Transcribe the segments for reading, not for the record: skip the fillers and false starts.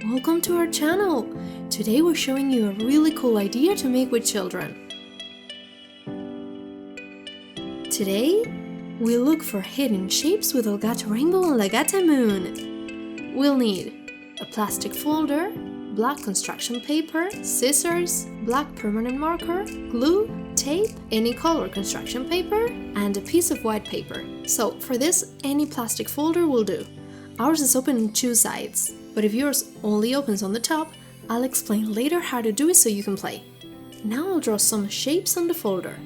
Welcome to our channel! Today we're showing you a really cool idea to make with children. Today, we look for hidden shapes with El Gato rainbow and La Gata moon. We'll need a plastic folder, black construction paper, scissors, black permanent marker, glue, tape, any color construction paper, and a piece of white paper. So for this, any plastic folder will do. Ours is open on two sides, but if yours only opens on the top, I'll explain later how to do it so you can play. Now I'll draw some shapes on the folder.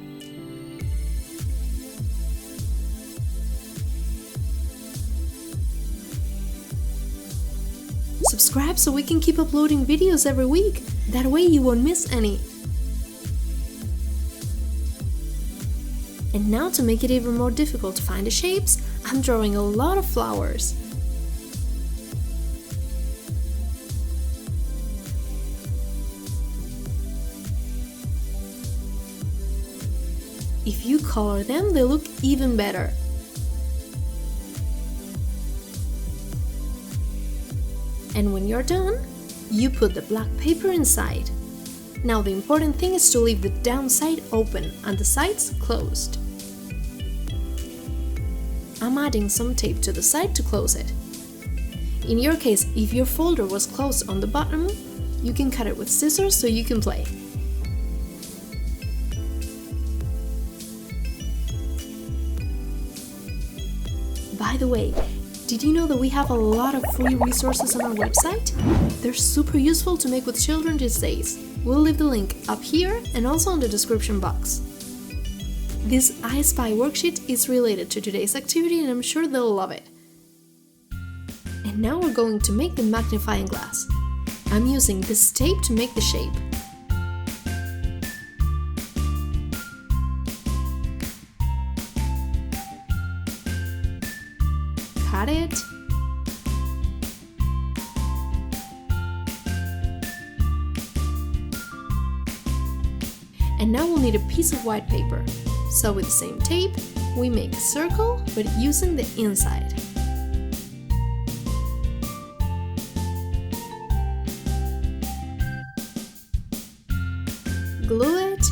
Subscribe so we can keep uploading videos every week, that way you won't miss any. And now to make it even more difficult to find the shapes, I'm drawing a lot of flowers. If you color them, they look even better. And when you're done, you put the black paper inside. Now the important thing is to leave the downside open and the sides closed. I'm adding some tape to the side to close it. In your case, if your folder was closed on the bottom, you can cut it with scissors so you can play. By the way, did you know that we have a lot of free resources on our website? They're super useful to make with children these days. We'll leave the link up here and also in the description box. This I Spy worksheet is related to today's activity and I'm sure they'll love it. And now we're going to make the magnifying glass. I'm using this tape to make the shape. Cut it. And now we'll need a piece of white paper. So with the same tape, we make a circle, but using the inside. Glue it.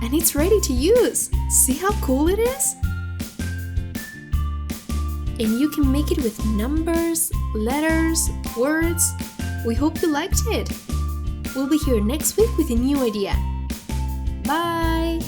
And it's ready to use! See how cool it is? And you can make it with numbers, letters, words. We hope you liked it! We'll be here next week with a new idea. Bye!